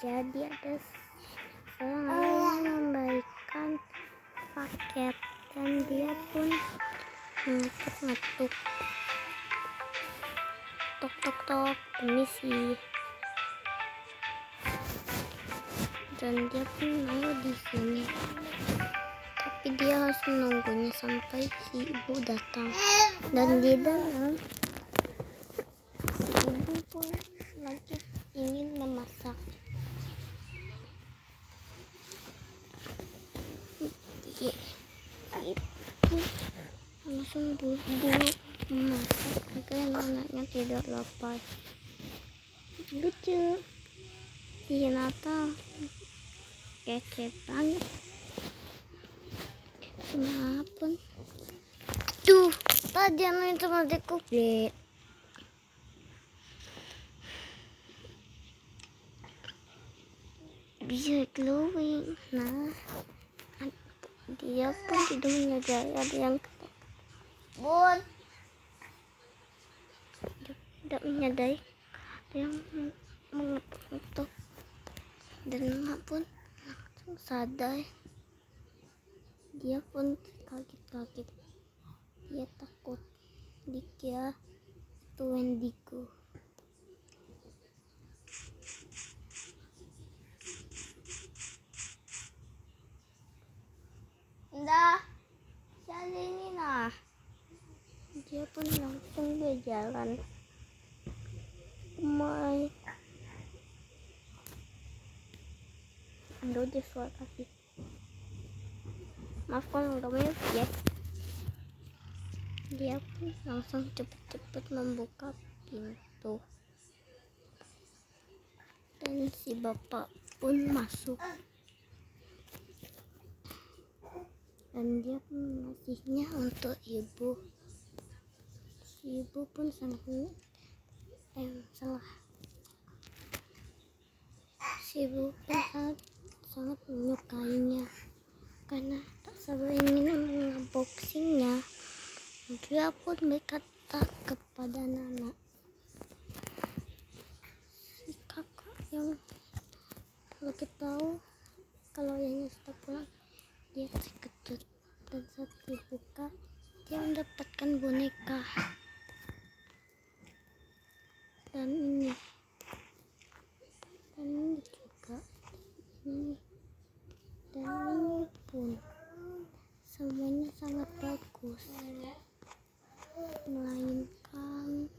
Jadi ada seorang yang memberikan paket dan dia pun ngetuk tok tok tok, permisi. Dan dia pun mau di sini, tapi dia harus menunggunya sampai si ibu datang. Dan di dalam si ibu pun lagi ingin memasak. Itu langsung buru-buru memasak agar anaknya tidak lapar. Lucu, si Natal kece banget. Kenapa? Tuh, tadi anak itu mau dikuplit. Bisa glowing. Nah, dia pun tidak menyadari ada yang Bun. Tidak menyadari ada yang mengetuk. Dan emak pun langsung sadar. Dia pun kaget-kaget. Dia takut dikira itu Wendigo. Indah, siapa ini nah? Dia pun langsung berjalan. Aduh, dia suara kaki. Maaf kalau nggak mirip ya. Dia pun langsung cepet-cepet membuka pintu. Dan si bapak pun masuk. Dan dia pun mengasihnya untuk ibu. Si ibu pun sangat Si ibu pun sangat menyukainya karena tak sabar ingin mengunboxingnya. Dia pun berkata kepada Nana, si kakak yang lagi tahu kalau ayahnya sudah pulang, dia terkejut. Dan saat dibuka, dia mendapatkan boneka. Dan ini juga ini. Dan ini pun semuanya sangat bagus, melainkan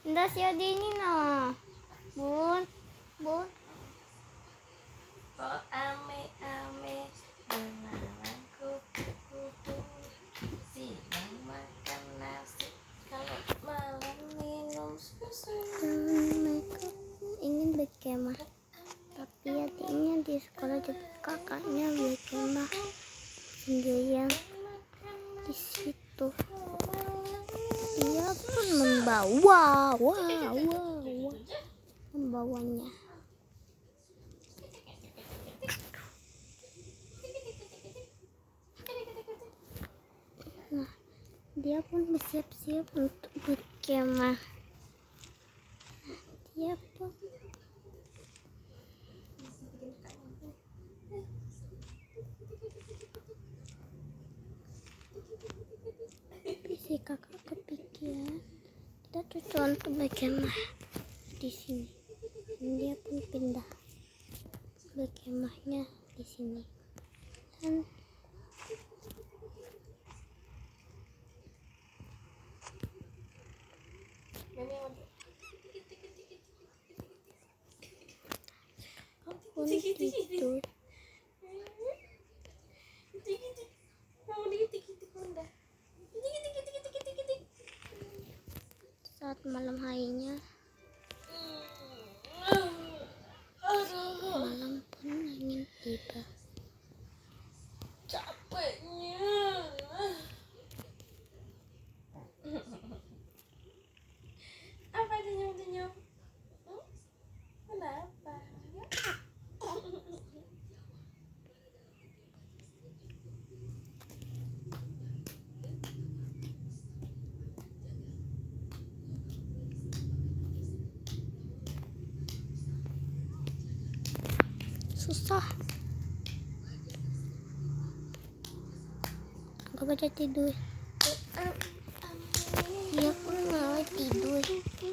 ndak si ada ini nah, bun Oh ame beneran kupu siang makan nasi, kalau malam minum susu. dan mereka ingin berkemah, tapi adiknya di sekolah juga kakaknya berkemah sendirian di situ. Dia pun membawanya. Nah, dia pun bersiap-siap untuk berkemah. Dia pun si kakak kepikiran kita cocok untuk berkemah di sini. Dan dia pun pindah berkemahnya di sini. Dan pun tidur. Saat malam harinya, malam pun ingin tiba. Capeknya. Apa senyum-senyum? Kenapa? susah. Aku baca tidur. Iya pun malah tidur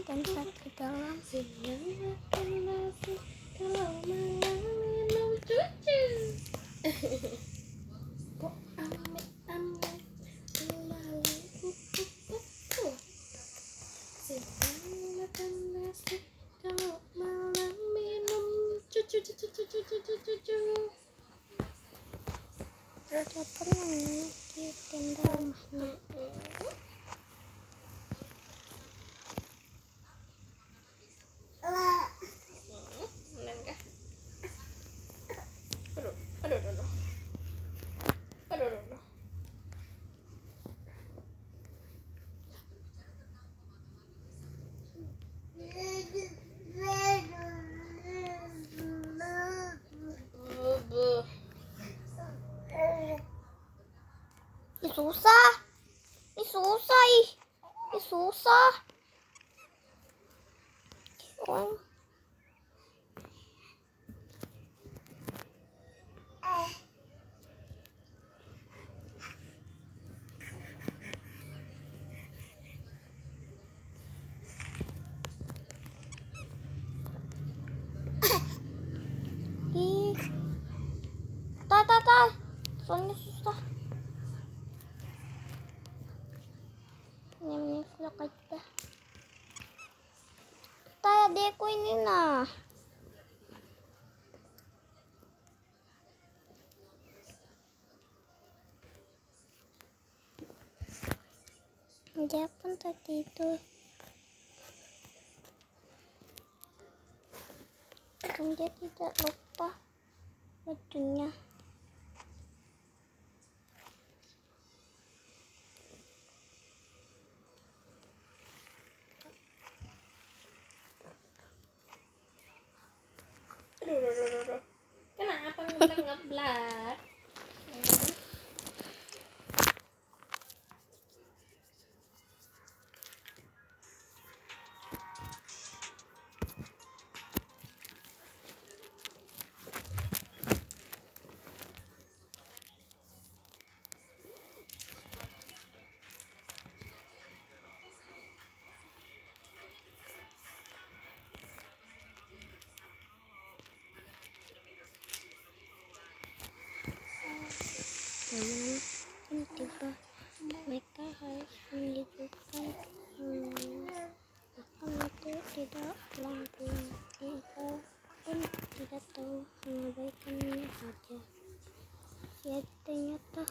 dan sakit dalam. Siang makan nasi, kalau malam minum cucu. Kok ame-ame lalu kupu-kupu. Siang makan nasi, kalau malam minum cucu. Raja pernah di tenda rumahnya. Bener kah? Aduh. Buh. Ih, susah. Ih, susah. Oh. Ih. Tak. Soalnya susah. Ini vlog aja. Tak adekku ini nah. Dia pun tertidur. Dan dia tidak lupa bajunya. Aduh. Kenapa ngeblak? Namun tiba mereka harus menghidupkan bahkan itu tidak pulang-pulang. Mereka pun tidak tahu mengabaikannya saja. Ya ternyata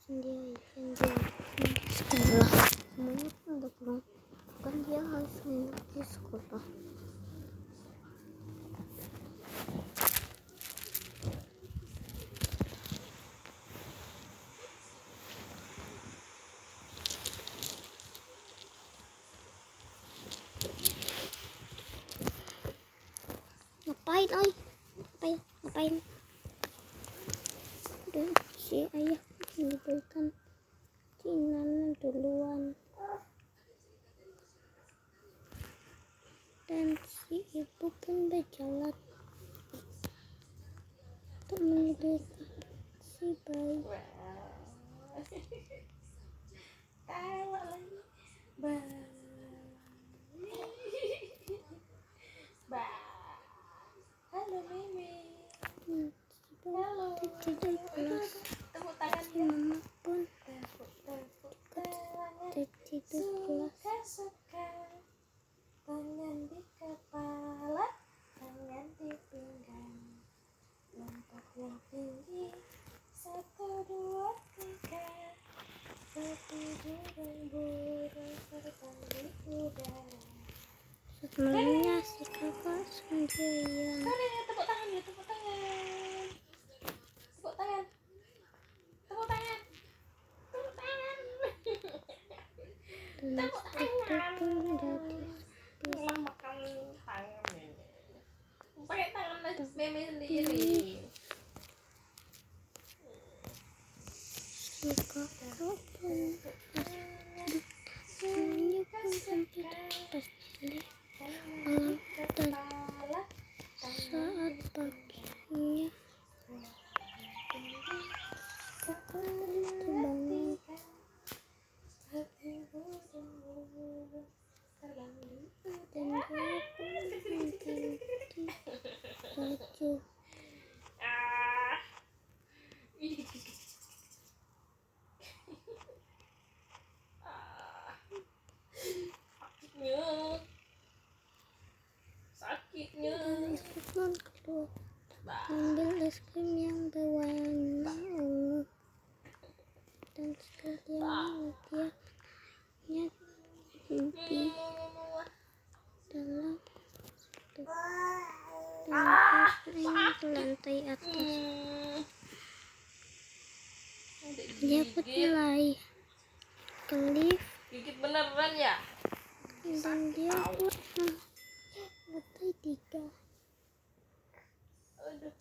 sendirian dia di sekolah. Semuanya pun udah pulang. Bukan dia harus menginap di sekolah. Ngapain? Dan si ayah menibulkan Cinan duluan. Dan si ibu pun berjalan untuk menidurkan si bayi. Tawa lagi. Halo Mimi. Halo. Tidur kelas. Tepuk tangan Si mama pun tertidur kelas. Suka tangan di kepala, tangan di pinggang, lompat yang tinggi, 1, 2, 3, bertidur dan burung terbang di udara. Sebelumnya si kakak sendirian. Tepuk tangan ya, tepuk tangan. Tepuk tangan. Tepuk tangan. Tepuk tangan. Dan itu pun dari Makan tangan ini. Pakai tangan meme sendiri. si kakak pun semuanya pun sampai atas jadi malam dan saat pagi Iya. Terbang. Dan dia pun menjadi raja. Sakitnya. Dan itu pun keluar ambil es krim yang berwarna ungu dan sekalian dia di dalam situ dan dia naik ke lantai atas. Dia pun mulai ke lift Gigit beneran ya? dan dia pun lantai 3. Aduh.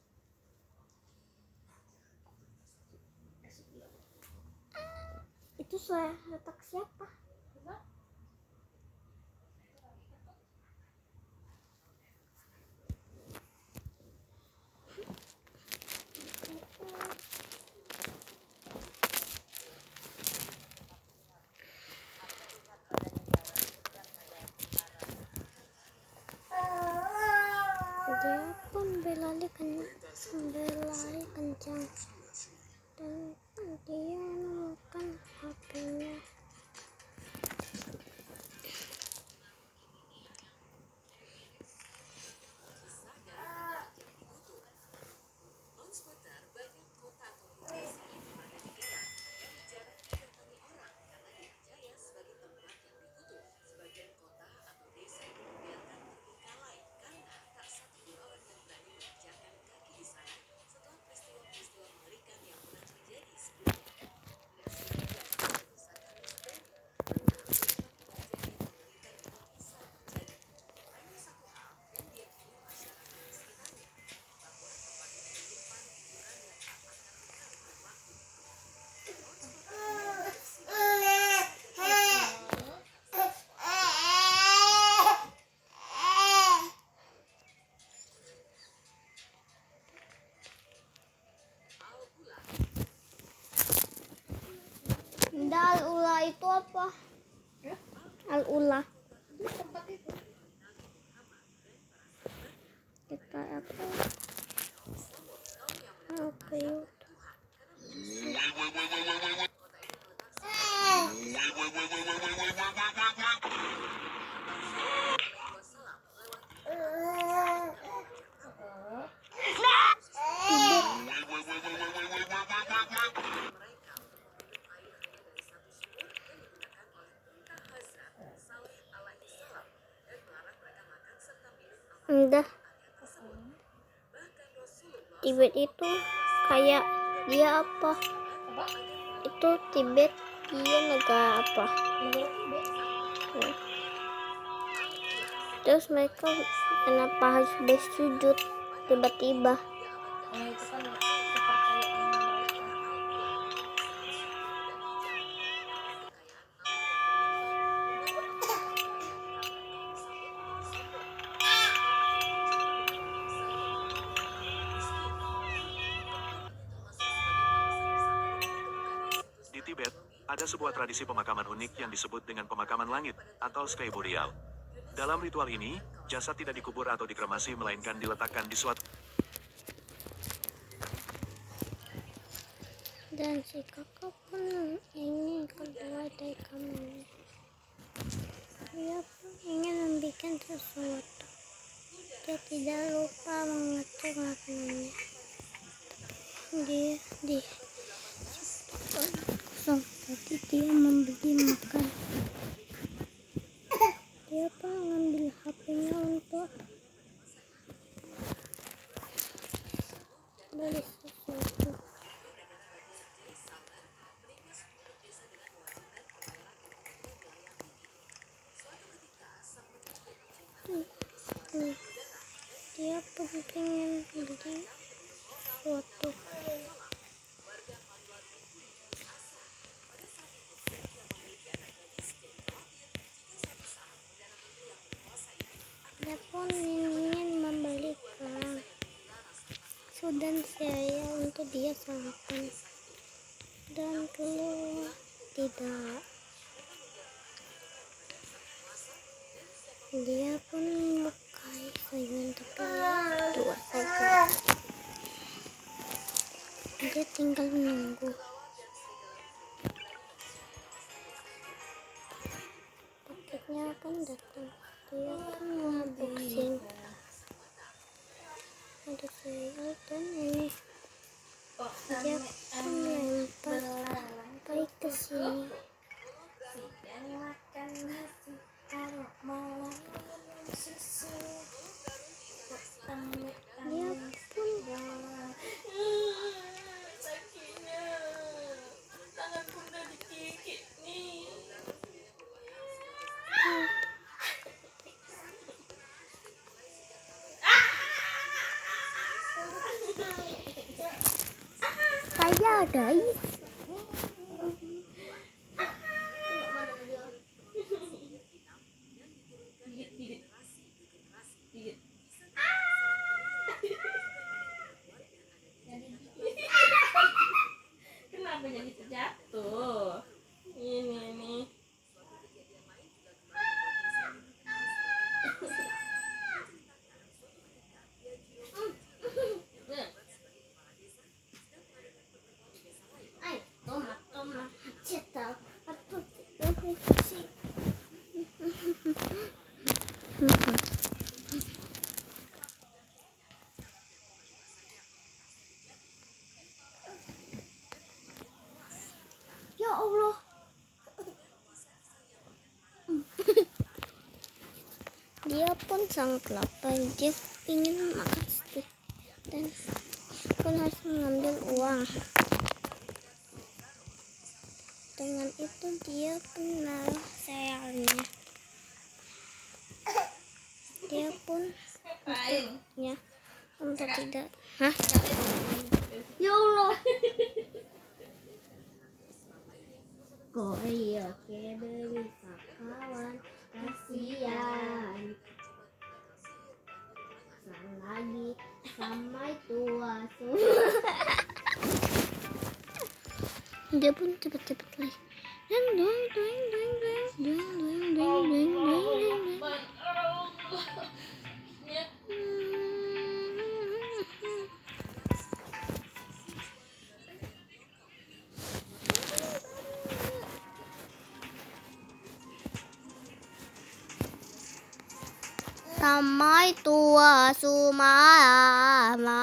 Itu suara retak siapa? Dia pun berlari kencang dan dia menemukan HP-nya. Al-Ula itu apa? Al-Ula. Kita apa? Oke. Enggak. Tibet itu kayak dia apa? Itu Tibet dia negara apa? Ya. Terus mereka kenapa harus bersujud tiba-tiba? Itu kan kepercayaan mereka. Di Tibet, ada sebuah tradisi pemakaman unik yang disebut dengan pemakaman langit, atau sky burial. Dalam ritual ini, jasad tidak dikubur atau dikremasi melainkan diletakkan di suatu Dan si kakak pun ingin keluar dari kamarnya. Dia pun ingin membuat sesuatu. Dia tidak lupa mengatur makanannya. Dia langsung tadi dia membeli makan. Dia pun mengambil HP-nya untuk beli sesuatu. Dia pun pengen beli sesuatu. Dia pun ingin membeli kerang. dan cereal untuk dia sarapan. Dan telur tidak. Dia pun menyukai sayuran tapi dua saja. Dia tinggal menunggu. Paketnya akan datang. Dia akan menghabisin. Ada cereal dan ini. Dia akan lempar baik ke sini. Dia pun sakitnya tanganku udah dikikit nih. saya guys. Kenapa jadi terjatuh? Ini nih. Tomat cetak atau ya Allah. Dia pun sangat lapar. Dia ingin makan steak dan pun harus mengambil uang. Dengan itu dia pun menaruh serealnya. Dia pun ya untuk tidak. Hah? Ya Allah. Koyok beli kawan kasihan. Lagi sampai tua semua. Dia pun cepet-cepet lagi. Sampai tua sumala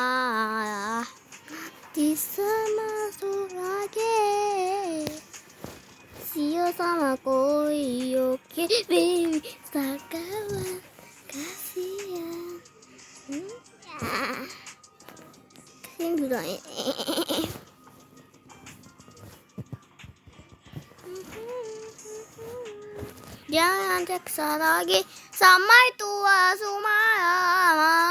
bisa masuk lagi. Sio sama koyoke baby sakawan kasihan. Kasihan juga. Jangan jaksa lagi sampai tua sumala.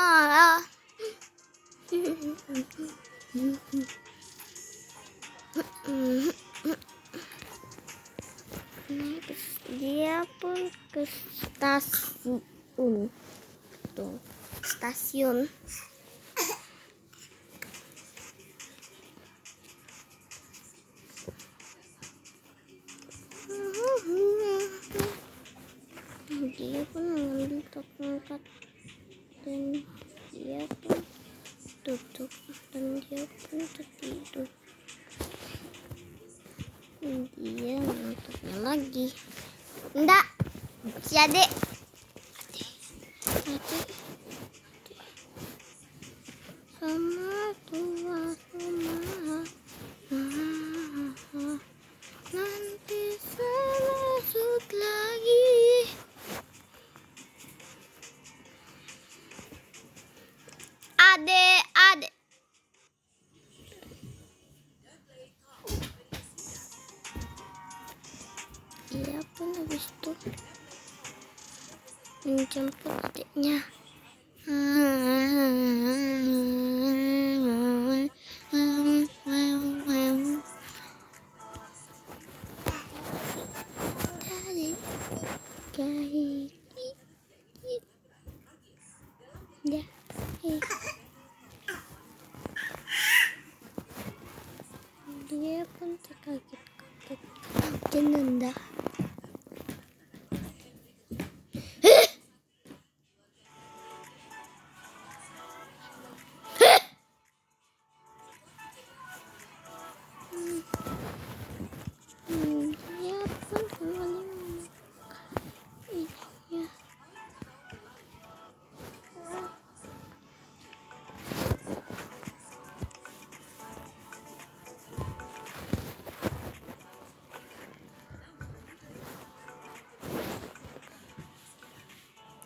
Dia pun ke stasiun. Tuh, stasiun. Dia pun mengambil tongkat dan dia pun tutup dan dia pun tertidur. Dia ngantuknya lagi. Enggak, si adek. Sama tua sama. Nanti saya masuk lagi. Adek. Dia pun habis itu menjemput adiknya. Dia pun terkaget-kaget dan nenda. Dia pun kembali memakan ibunya.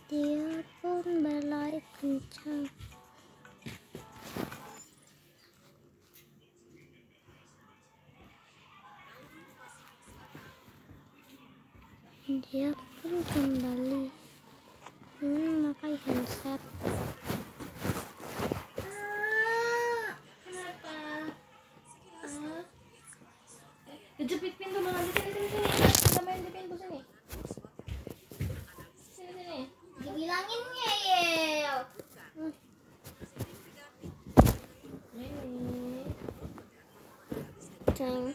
Dia pun berlari kencang. Dia pun kembali memakai handset. Kenapa? Kejepit pintu malah di sini. Kita main di pintu sini. Sini. Dibilangin ngeyel. Ini. Jeng,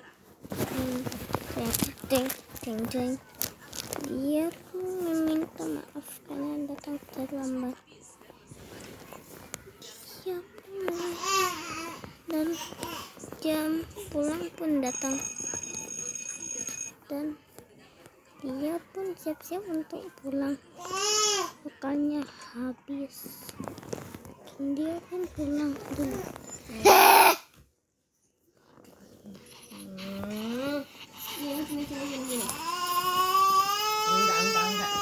jeng, jeng, jeng. Dia pun meminta maaf karena datang terlambat. Dia pun dan jam pulang pun datang. Dan dia pun siap-siap untuk pulang. Bekalnya habis. Dia pun pulang dulu. Sini. Enggak.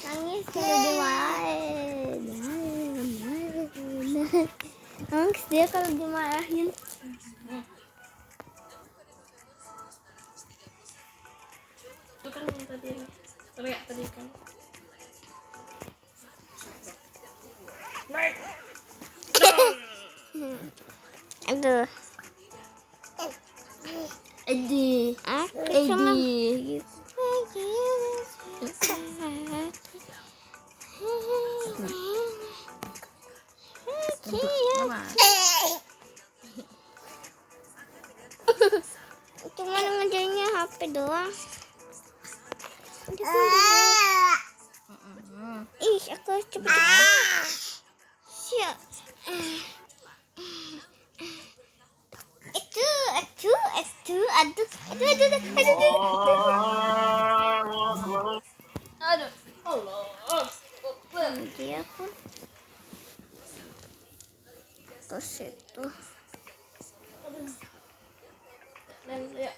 Nangis kalau dimarahin. Nangis dia kalau dimarahin. Itu kan yang tadi teriak tadi kan. Aduh. Edi. Aku cuma cuma ngerjainnya HP doang. Ih, aku cepet-cepet. Siap. Aduh. Aduh. Allah. Dia pun ke situ. Dan ya.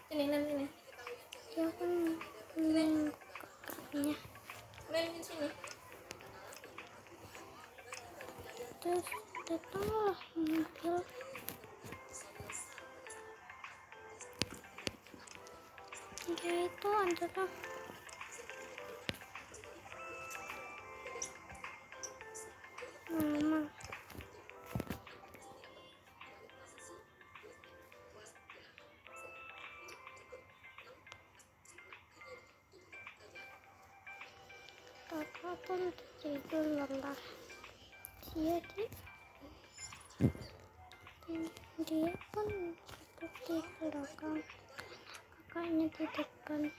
Sini. Dia pun kakaknya. Main di sini. Terus datanglah mobil. Dia itu adalah mama. Papa pun tidur lelah. Dia pun seperti belakang, kakaknya di depan.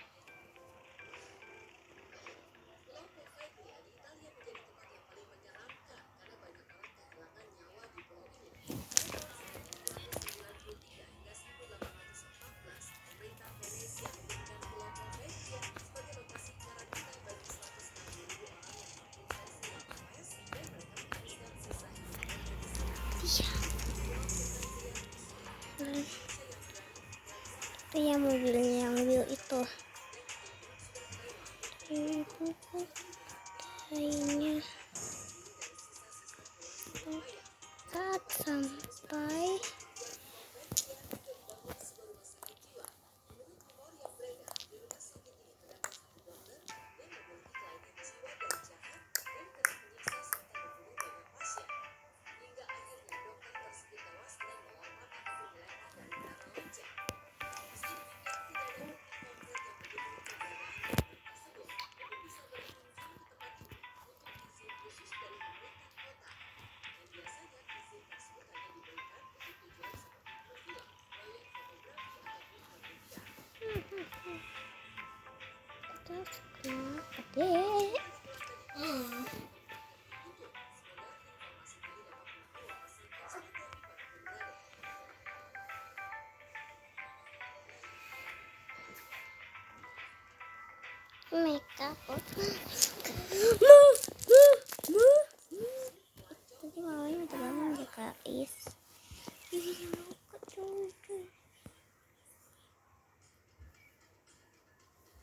Itu ya mobilnya yang wheel itu. Itu lainnya. Saat sampai Adek. Makeup. Tadi malamnya udah bangun ya guys.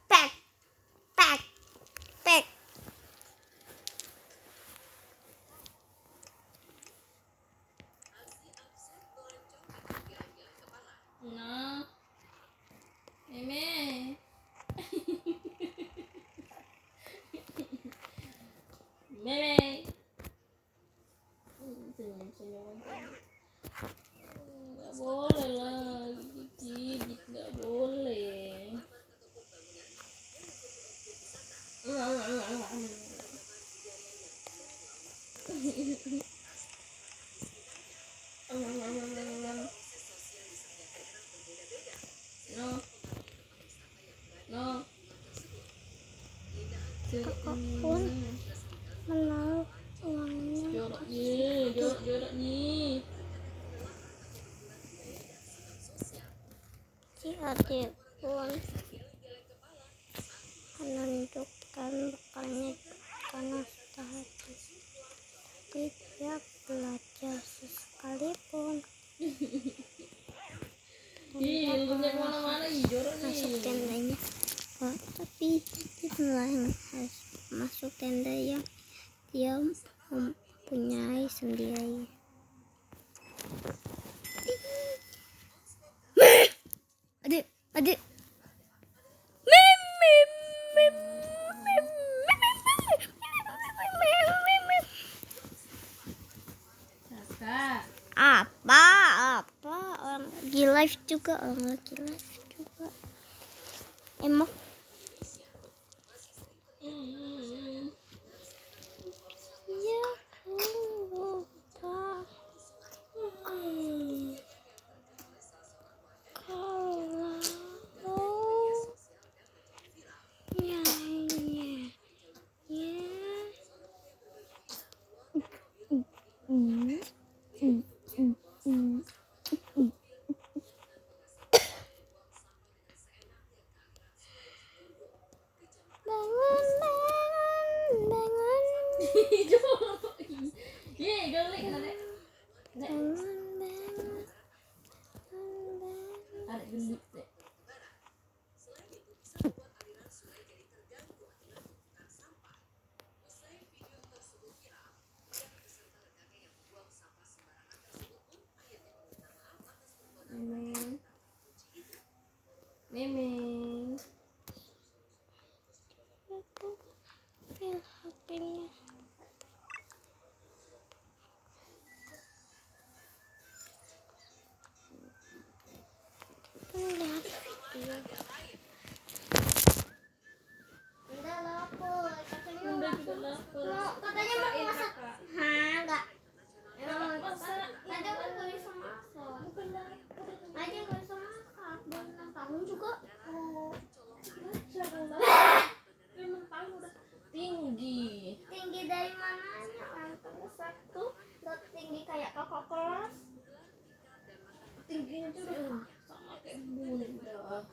Pack, pack, pack. Nah, Meme. Meme. Senyum-senyum. Nggak boleh lah, gigit nggak boleh. No, no. Kakak pun menaruh uangnya. Jorok nih. Si adik pun menunjukkan bekalnya karena tadi dia belajar sekalipun Ih, ilmunya kemana-mana nih, jorok masuk nih. tendanya. Oh, tapi itulah yang harus masuk tenda yang dia mempunyai sendiri. Adik. Kakak. Apa orang lagi live juga, emang ya lupa kalau nyanyi bangun Jorok. Ih, gelik adek. Adek gendut deh. Meme. HP-nya. Lihat video. Udah lapor, katanya Bunda juga lapar. katanya mau masak. Hah, enggak. Masak. Ada kan gak bisa masak. Aja gak bisa masak. Dan 6 tahun juga. Memang tahu udah tinggi. Tinggi dari mananya? Orang besar tuh. Gak tinggi kayak kakak kelas. Tingginya tuh udah sama kayak bunda.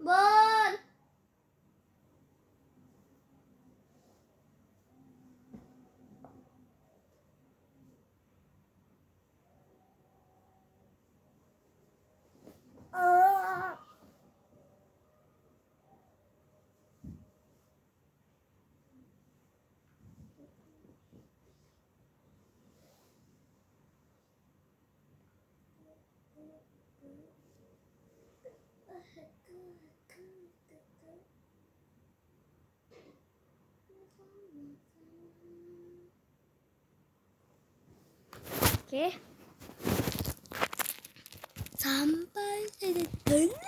Bon. Oke. Dun.